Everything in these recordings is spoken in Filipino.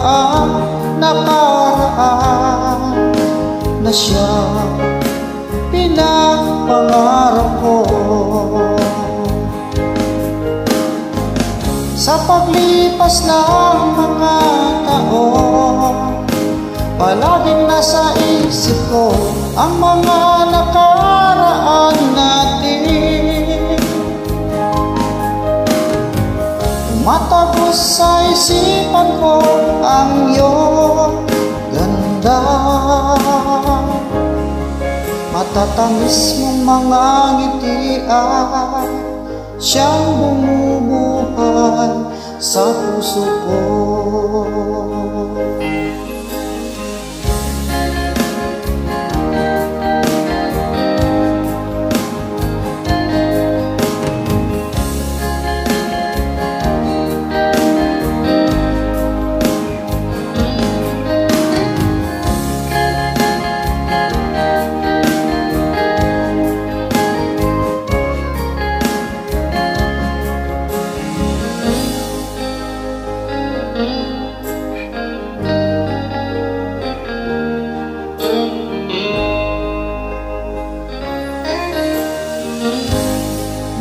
ang nakaraan na siya pinapangarap ko. Sa paglipas ng mga taon, palaging nasa isip ko ang mga nakaraan natin. Tumatagos sa isipan ko ang iyong ganda, matatamis mong mga ngiti ay siyang bumubuhay sa puso ko.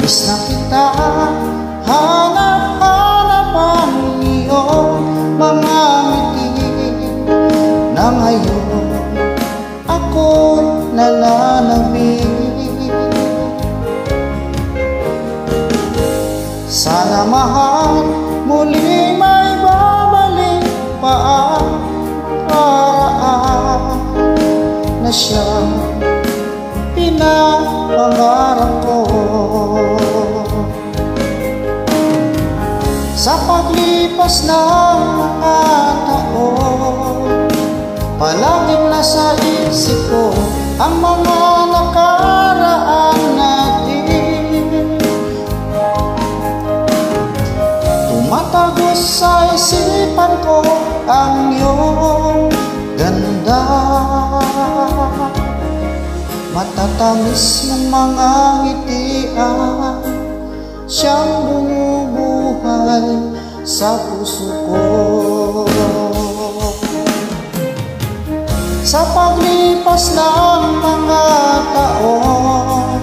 Miss na kita, hanap-hanap ang iyong mga ngiti, na ngayon ako nananabik. Sana mahal muli may babalik pa ang karaan na siyang pinapangarap ko. Sa paglipas ng mga taon, palaging nasa isip ko ang mga nakaraan natin. Tumatagos sa isipan ko ang iyong ganda, matatamis ng mga ngiti ay siyang bumubuhay sa puso ko. Sa paglipas ng mga taon,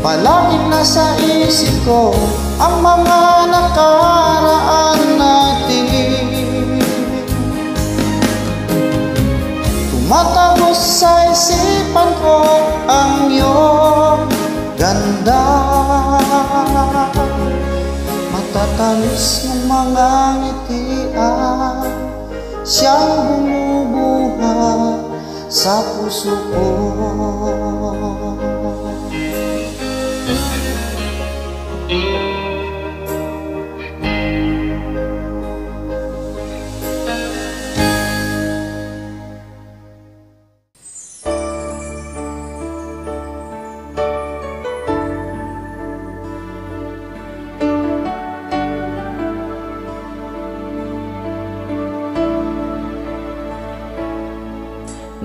palaging nasa isip ko ang mga nakaraan natin. Tumatagos sa isipan ko ang iyong ganda, matatamis ng mga ngiti ay siyang bumubuhay sa puso ko.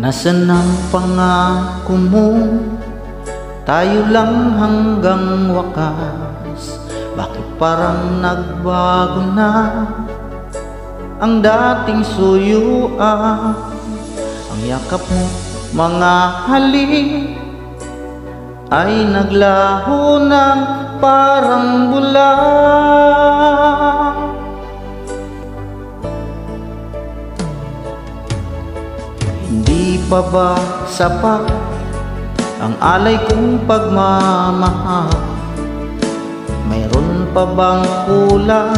Nasaan ang pangako mo? Tayo lang hanggang wakas. Bakit parang nagbago na ang dating suyuan? Ang yakap mo, mga halik ay naglaho ng parang bula. Hindi pa ba sapat ang alay kong pagmamahal? Mayroon pa bang kulang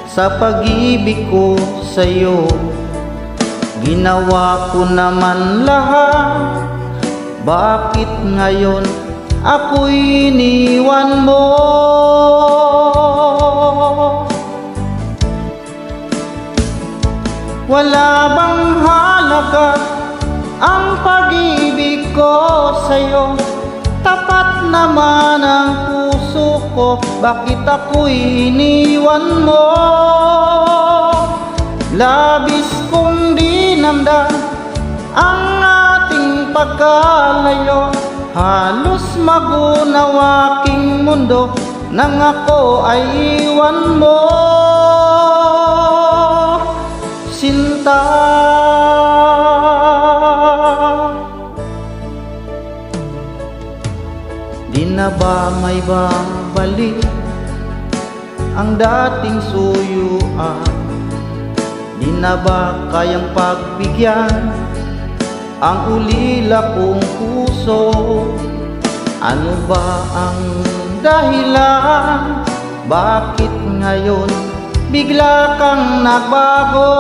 sa pag-ibig ko sa'yo? Ginawa ko naman lahat, bakit ngayon ako'y iniwan mo? Wala bang halaga ang pag-ibig ko sa'yo? Tapat naman ang puso ko, bakit ako'y iniwan mo? Labis kong dinamdam ang ating pagkalayo, halos magunaw aking mundo nang ako ay iwan mo. sinta. Di na ba may babalik ang dating suyuan? Di na ba kayang pagbigyan ang ulila kong puso? Ano ba ang dahilan? Bakit ngayon bigla kang nagbago?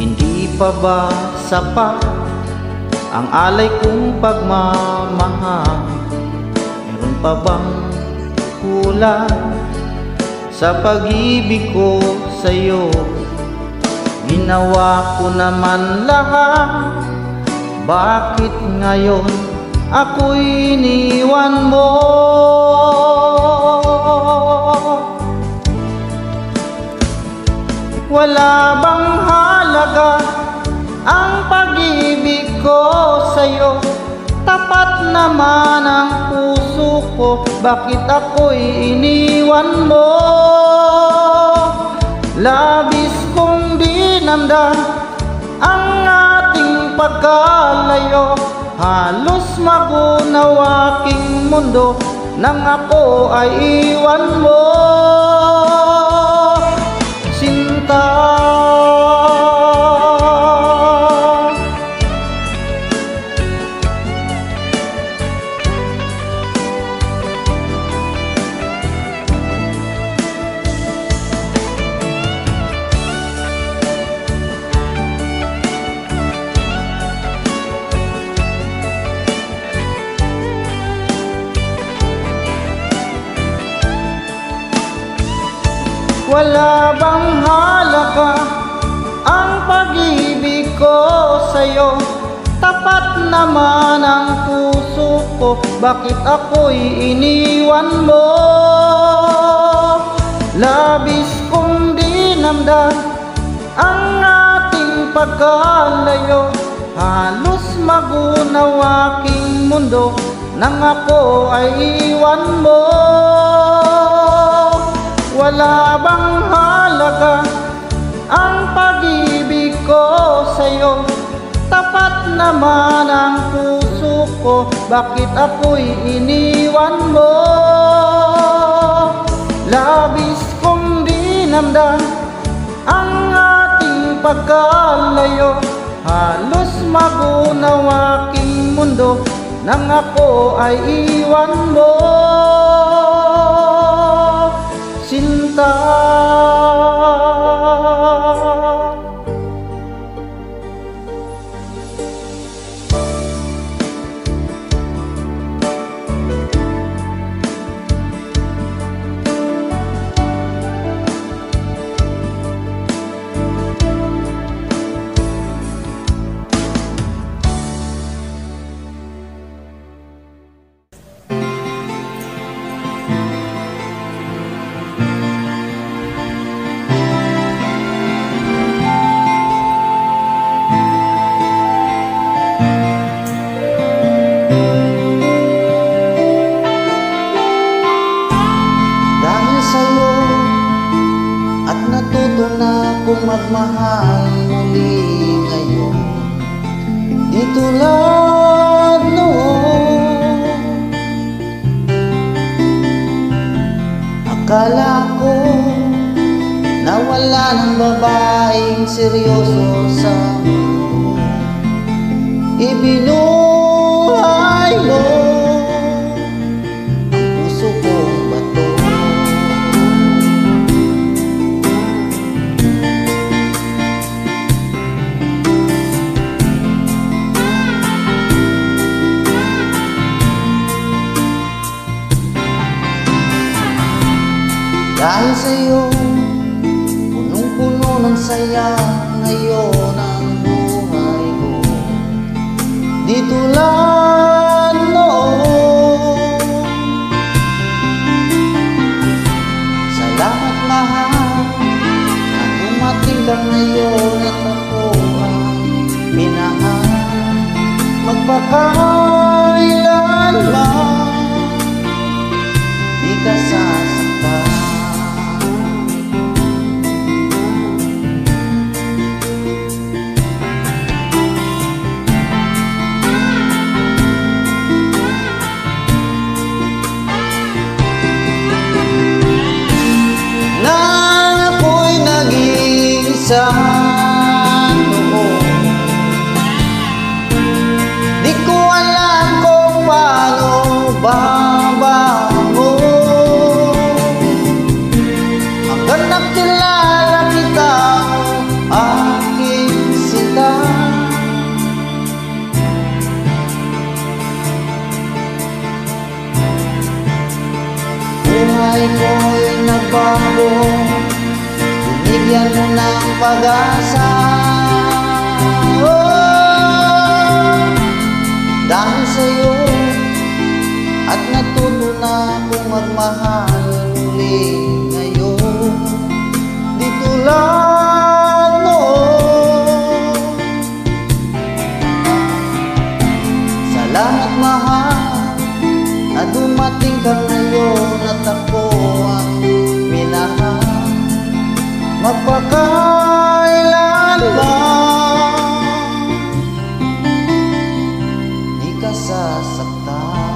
Hindi pa ba sapat ang alay kong pagmamahal? Meron pa bang kulang sa pag-ibig ko sa'yo? Ginawa ko naman lahat, bakit ngayon ako'y iniwan mo? Wala bang halaga ang pag-ibig ko sa'yo? Tapat naman ang puso ko, bakit ako'y iniwan mo? Labis kong dinamdam ang ating pagkalayo, halos magunaw aking mundo nang ako ay iwan mo, sinta. Wala bang halaga ang pag-ibig ko sa'yo? Tapat naman ang puso ko, bakit ako'y iniwan mo? Labis kong dinamdam ang ating pagkalayo, halos magunaw aking mundo nang ako ay iwan mo. Wala bang halaga ang pag-ibig ko sa'yo? Tapat naman ang puso ko, bakit ako'y iniwan mo? Labis kong dinamdam ang ating pagkalayo, halos magunaw aking mundo nang ako ay iwan mo, sinta. Natuto na akong magmahal muli ngayon, di tulad noon. Akala ko na wala ng babaeng seryoso sa mundo, ibinuhay mo ang puso kong bato. Dahil sa'yo, punong-puno ng saya ngayon ang buhay ko, di tulad noon. Salamat mahal na dumating ka ngayon at ako ang minahal. Magpakailanman di ka sa sa noon. Di ko alam kung paano babangon hanggang nakilala kita, aking sinta. Buhay ko'y nagbago, binigyan mo ng pag-asa. Oh, dahil sa'yo at natuto na akong magmahal muli ngayon. Di tulad noon. Salamat mahal na dumating ka ngayon at ako ang minahal. Magpakailanman di ka sasaktan.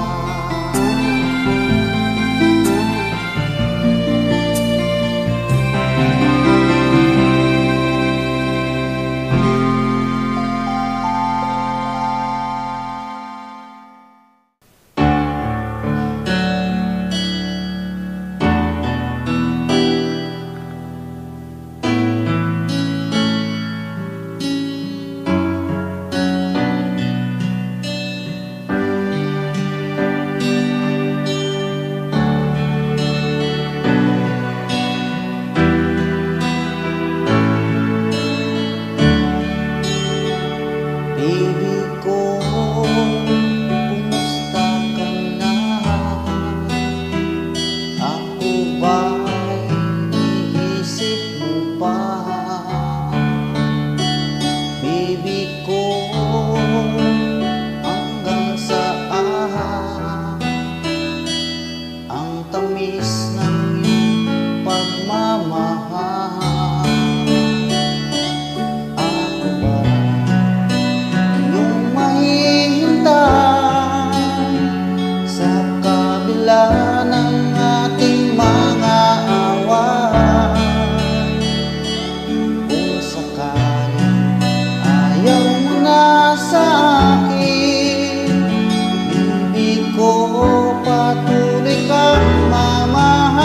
Patuloy kang mamahal.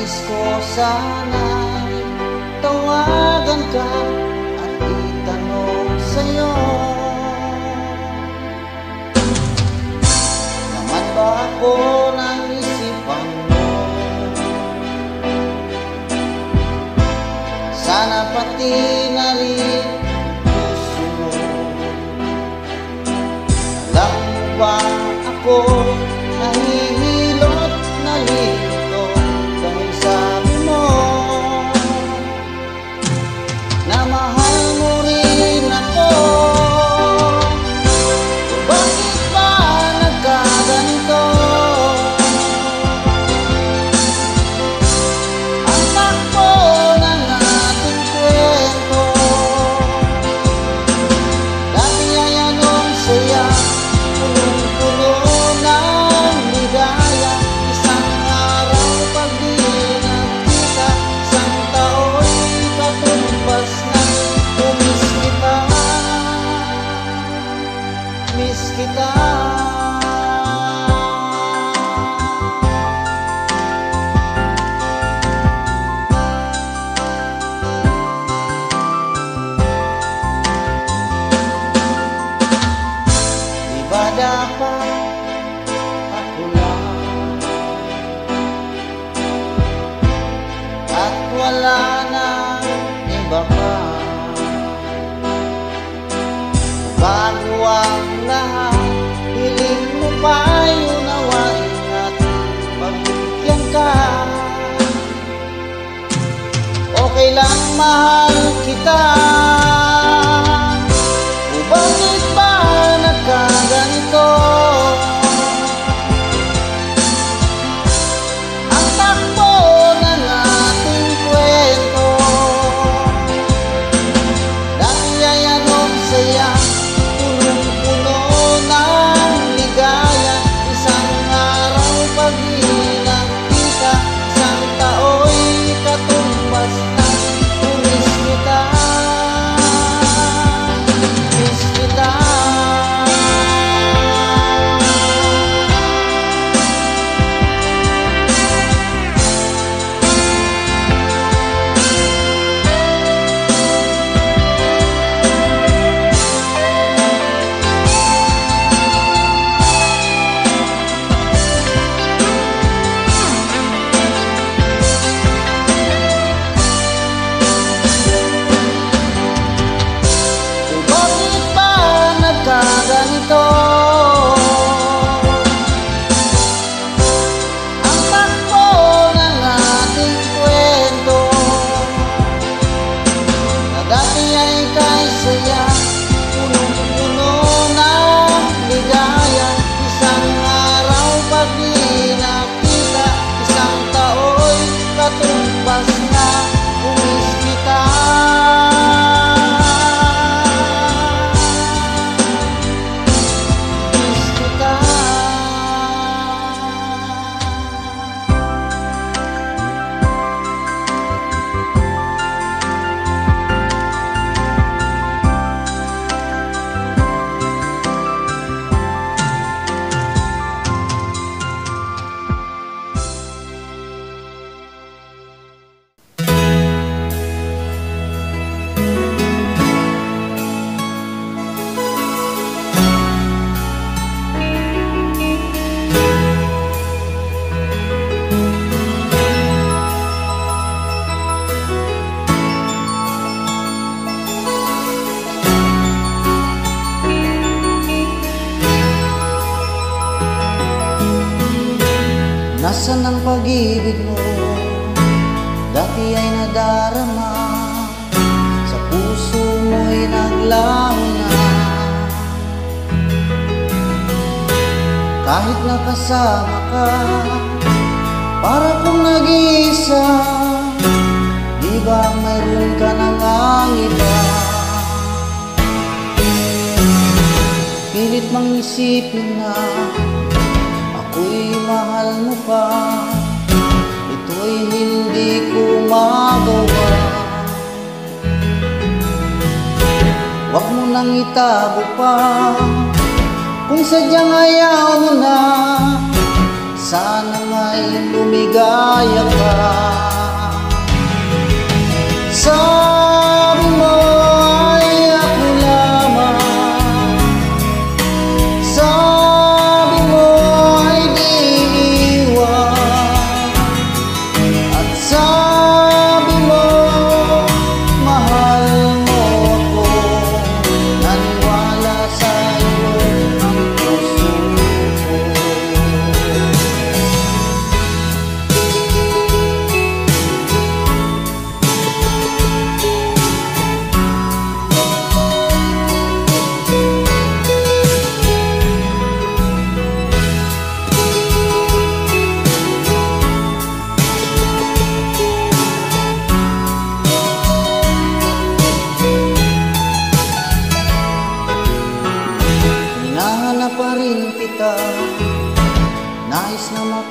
Nais ko sana'y tawagan ka at itanong sa'yo, naman ba ako ng isipan mo? Sana pati na rin puso mo. Alam mo ba ako nahihilot na lito dahil sabi mo na mahal mo rin ako. Bakit ba nagkaganito? Ang takbo ng ating kwento, dati ay anong saya, punong-puno ng ligaya. Isang araw pag di nagkita, isang tao'y katumbas na. Umiss kita, miss kita. Di ba dapat ako lang at wala nang iba pa? Bago ang lahat, hiling mo pa'y unawain at pagbigyan ka. Okay lang mahal kita. O bakit ba nagkaganito? Ang takbo ng ating kwento, dati ay anong saya, punong-puno ng ligaya. Isang araw pag di nagkita, isang tao'y katumbas na. Umiss kita, miss kita. O bakit ba nagkaganito? Ang takbo ng ating kwento, na dati ay kay saya, punong-puno ng ligaya. Isang araw pag di nakita, isang tao'y katumbas na. Umiss kita, miss kita. Nasaan ang pag-ibig mo? Dati ay nadarama, sa puso mo'y naglaho na. Kahit nakasama ka, para kong nag-iisa. Di ba mayroon ka nang ang iba? Pilit mang isipin na ako'y mahal mo pa. Ito'y hindi ko magawa. Huwag mo nang itago pa, kung sadyang ayaw mo na. Sana nga'y lumigaya ka.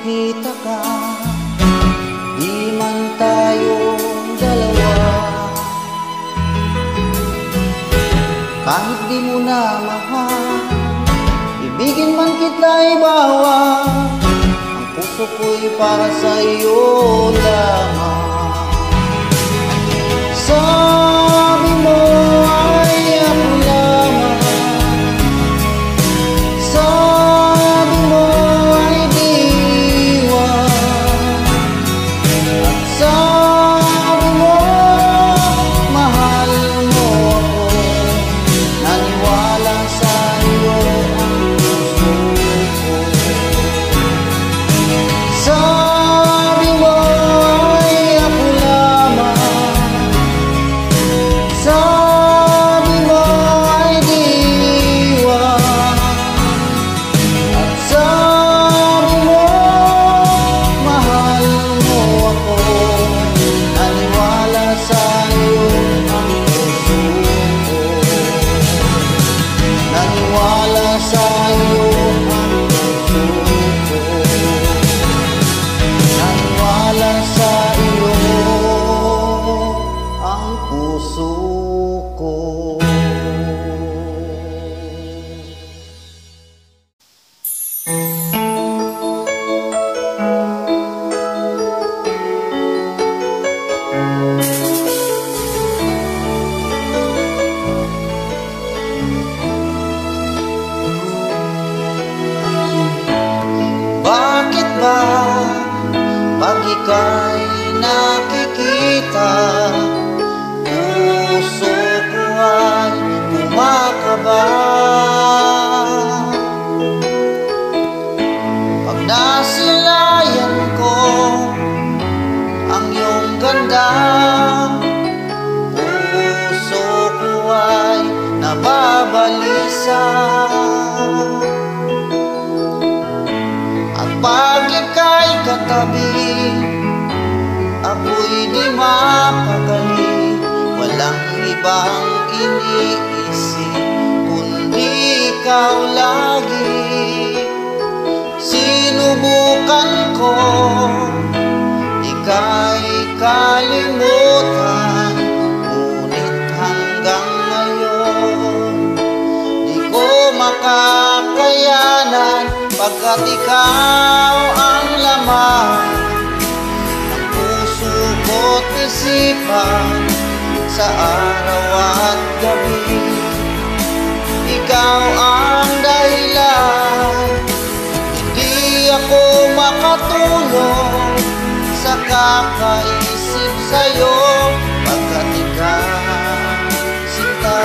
nakikita ka, di man tayong dalawa. Kahit di mo na mahal, ibigin man kita'y bawal, ang puso ko'y para sa'yo lamang. Sabi mo ay ako lamang, sabi mo ay diwan, at sabi mo mahal mo ako, naniwala sa'yo ang puso ko. Sabi mo ay ako lamang, sabi mo ay diwan, at sabi mo mahal mo ako, naniwala sa'yo ang puso ko. Naniwala sa'yo ang puso ko, naniwala sa'yo ang puso ko. Bakit ba pag ika'y nakikita, puso ko ay kumakaba? Pag nasilayan ko ang iyong ganda, puso ko ay nababalisa. At pag ika'y katabi, ako'y di mapakali, walang ibang iniisip kundi ikaw lagi. Sinubukan ko ika'y kalimutan, ngunit hanggang ngayon di ko makakayanan, pagkat ikaw ang laman ng puso ko't isipan sa araw at gabi. Ikaw ang dahilan, hindi ako makatulog sa kakaisip sa'yo, pagkat ikaw sinta,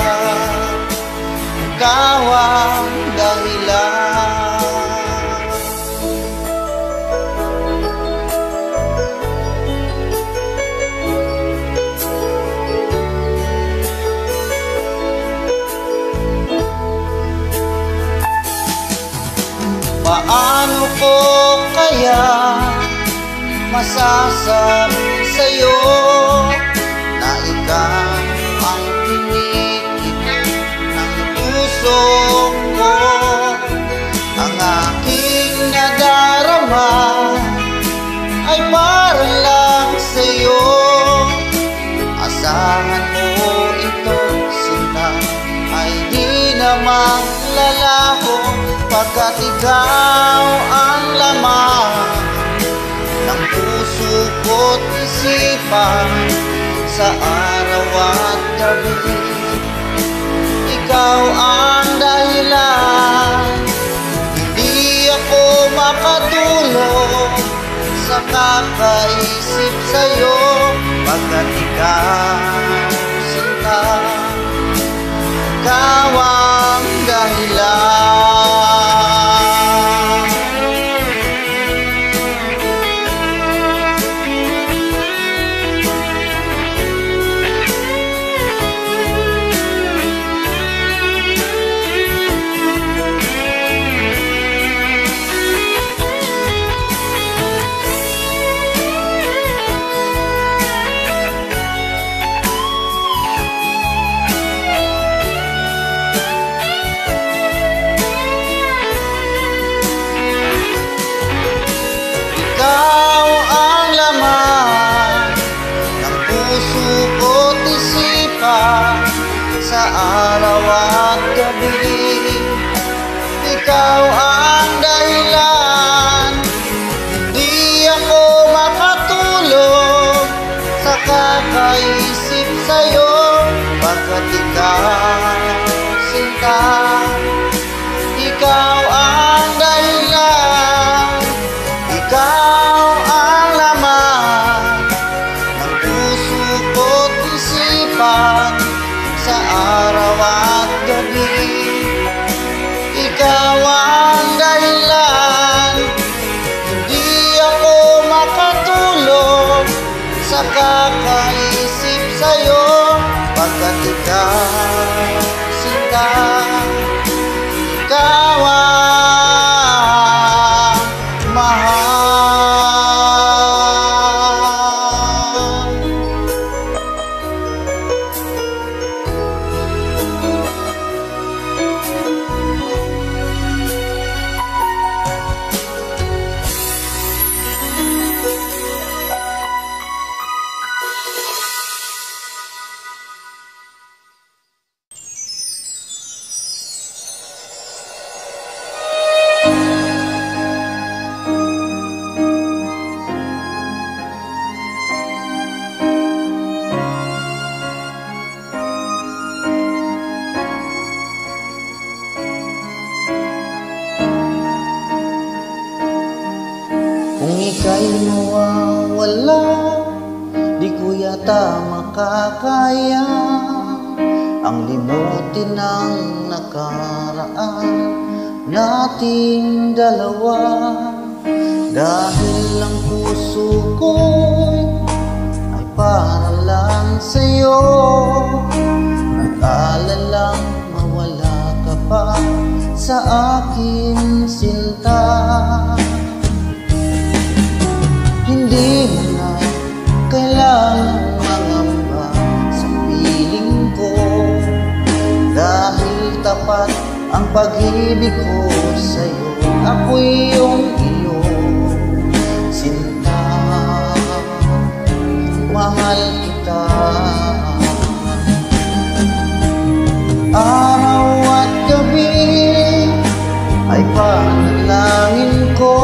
ikaw ang dahilan. Paano ko kaya masasabi sa'yo na ikaw ang tinitig ng puso ko? Ang aking nadarama ay para lang sa'yo. Asahan mo ito, sinta, ay di namang lalaho, pagkat ikaw ang laman ng puso ko't isipan sa araw at gabi. Ikaw ang dahilan, hindi ako makatulog sa kakaisip sa'yo, pagkat ikaw sinta, ikaw ang dahilan. sa kakaisip sa'yo, pagkat ikaw, sinta, ikaw ang dahilan, ikaw ang laman ng puso ko't isipan sa araw at gabi. Ikaw ang dahilan, hindi ako makatulog sa kakaisip sa'yo, pagkat ikaw, sinta, ikaw ang mahal. Kung ika'y mawawala, di ko yata makakaya ang limutin ng nakaraan nating dalawa. Dahil ang puso ko'y ay para lang sa'yo, nag-alalang mawala ka pa sa aking sinta. Hindi mo na kailangan mangamba sa piling ko, dahil tapat ang pag-ibig ko sa'yo. Ako'y iyong sinta, mahal kita. Araw at gabi ay panalangin ko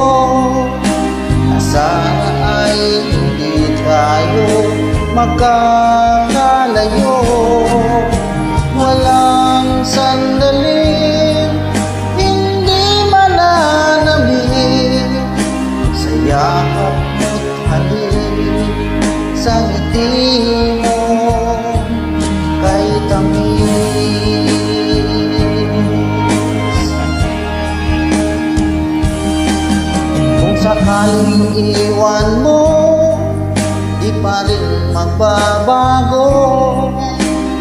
na sana ay hindi tayo magkakalayo. Walang sandaling hindi mananabik sa yakap mo't halik, sa ngiti mo kay tamis. Kung sakaling iwan mo, di pa rin magbabago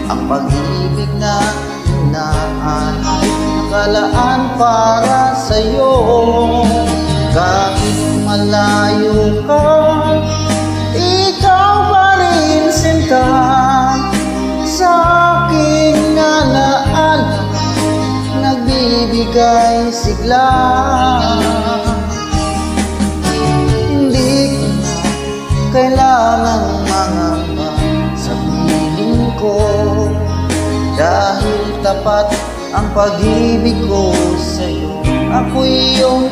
ang pag-ibig na hinahanap, nakalaan para sa'yo. Kahit malayo ka, ikaw pa rin sinta, sa aking naalala, nagbibigay sigla. Hindi ko na kailangan mangamba sa piling ko, dahil tapat ang pag-ibig ko sa'yo. Ako'y iyong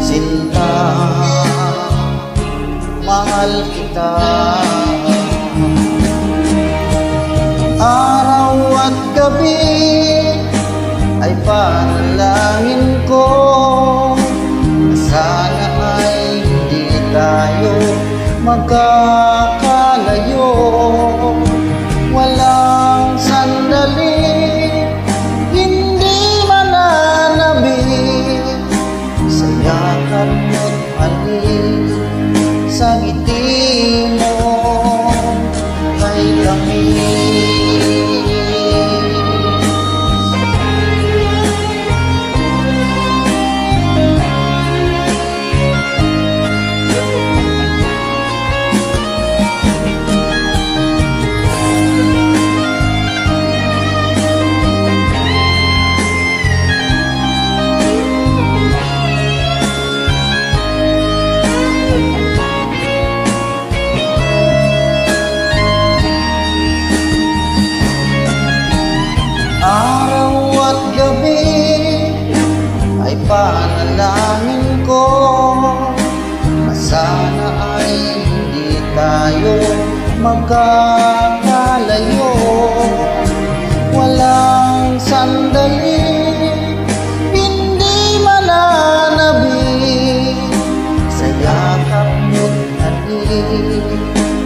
sinta, mahal kita. Araw at gabi ay panalangin ko na sana ay hindi tayo magkakalayo. Walang sandali hindi mananabik sa yakap mo't halik, sa ngiti mo kay tamis. tayo magkakalayo. Walang sandali, hindi mananabik sa yakap mo't halik,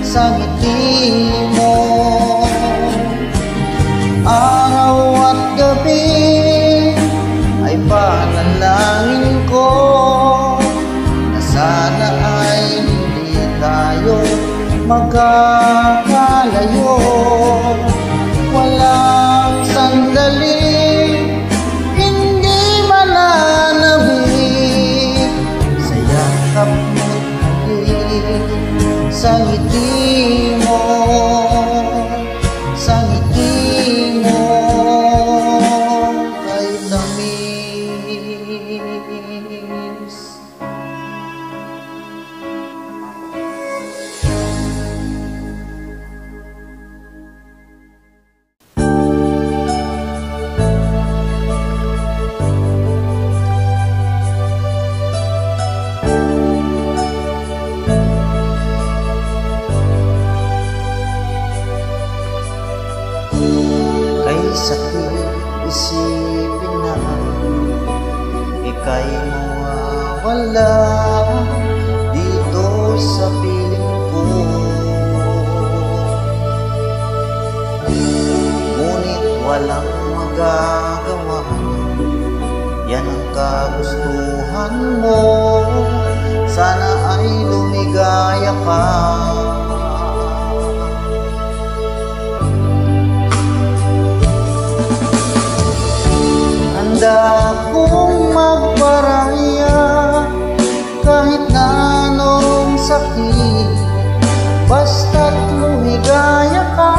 sa ngiti mo. Araw at gabi ay panalangin ko na sana ay hindi tayo magkakalayo. Walang sandali, hindi mananabik sa yakap mo't halik, sa ngiti mo, sa ngiti mo kay tamis. Kay sakit isipin na ika'y mawawala dito sa piling ko. Ngunit walang magagawa, yan ang kagustuhan mo. Sana ay lumigaya ka. Handa kong magparaya kahit na anong sakit, basta't lumigaya ka.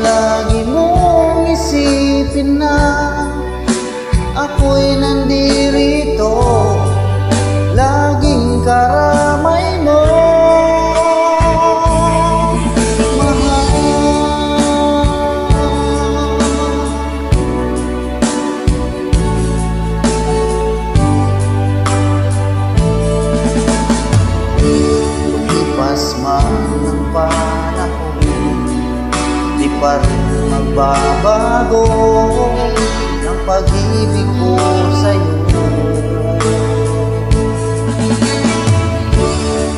Lagi mong isipin na ako'y nandirito, laging karamay mo. Man ang panahon, di pa rin magbabago ang pag-ibig ko sa'yo.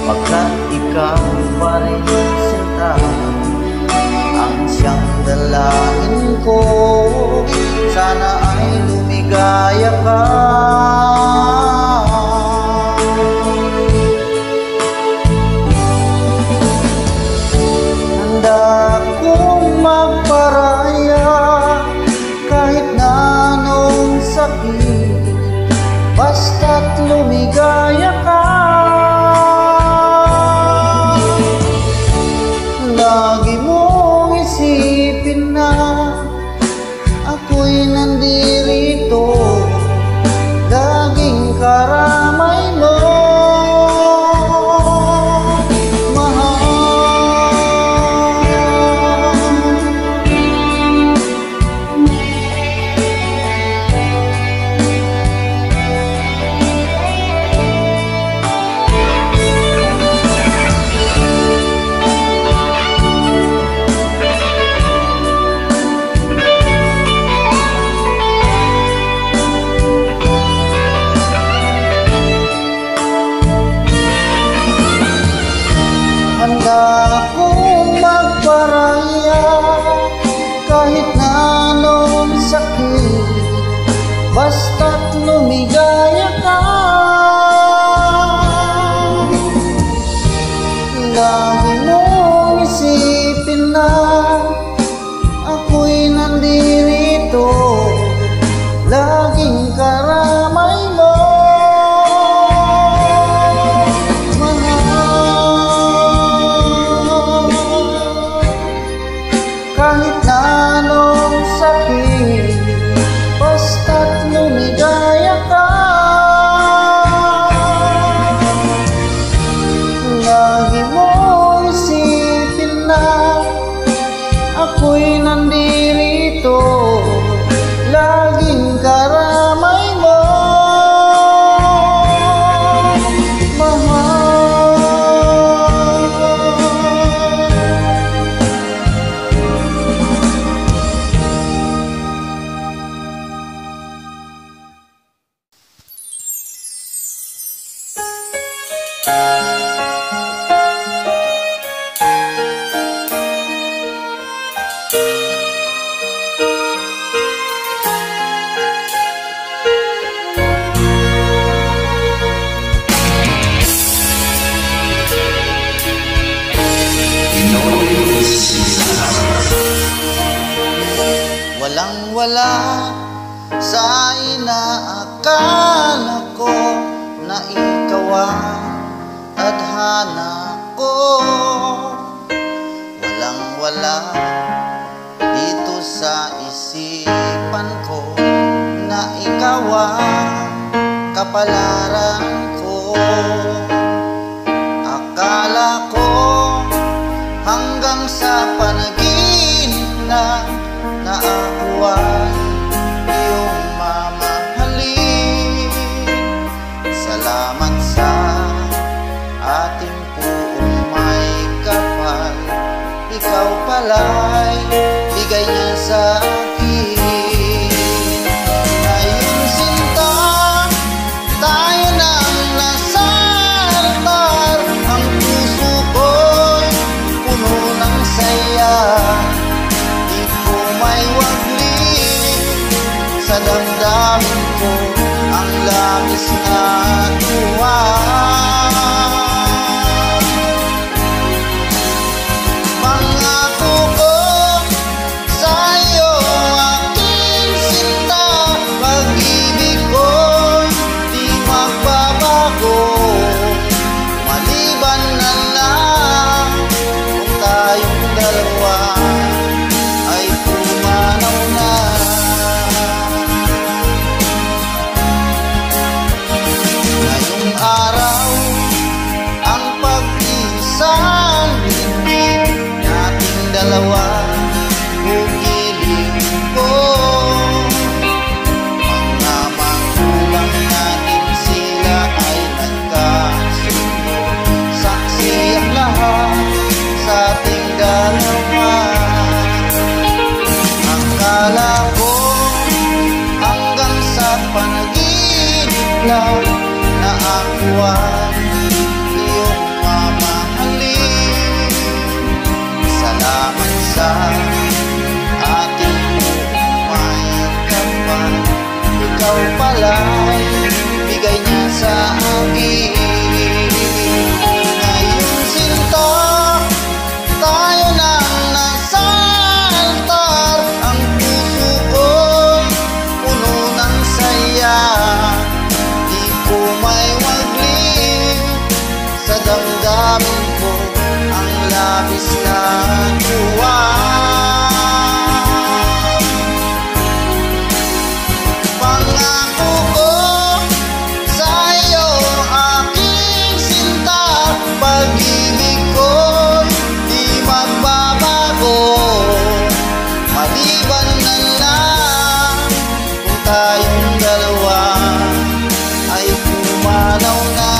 Pagkat ikaw pa rin sinta ang siyang dalangin ko, sana ay lumigaya ka. Handa kong magparaya kahit na anong sakit, Walang-wala sa inaakala ko na ikaw ang tadhana ko. Walang-wala dito sa isipan ko na ikaw ang kapalaran ko. Akala ko hanggang sa panaginip na ako ay iyong mamahalin. Salamat sa ating buong may kapal. Ikaw pala'y bigay niya sa akin. Ngayon sinta, tayo nang nasa altar. Ang puso ko'y puno ng saya. Sa damdamin ko ang labis na tuwa. Pangako ko sa'yo aking sinta, pag-ibig ko'y di magbabago. Maliban na lang kung tayong dalawa ay pumanaw na. Araw ang pag-isang bibig nating dalawa, humiling ko. Mga magulang natin sila ay nagkasundo, saksi ang lahat sa ating dalawa. Akala ko hanggang sa panaginip lang na ako ay iyong mamahalin. Salamat sa ating may kapal. Ikaw pala'y bigay niya sa akin. Ngayon sinta, tayo nang nasa altar. Ang puso ko'y puno ng saya. May wagling sa damdamin ko ang labis na tuwa. Pangako ko sa'yo aking sinta, pag-ibig ko'y di magbabago. Maliban na lang kung tayong dalawa ay pumanaw na.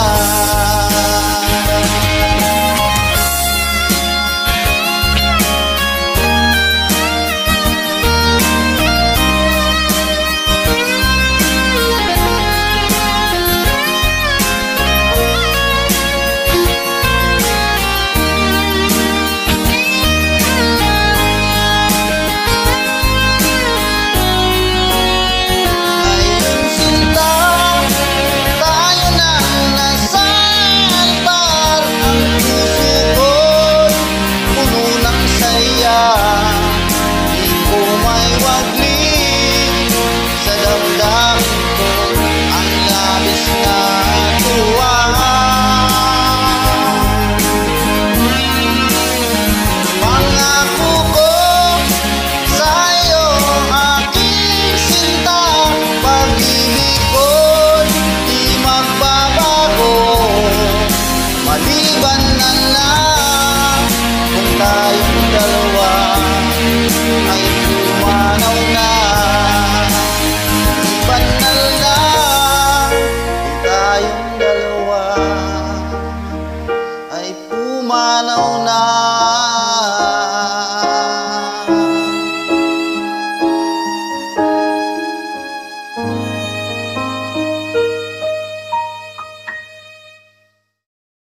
Pumanaw na.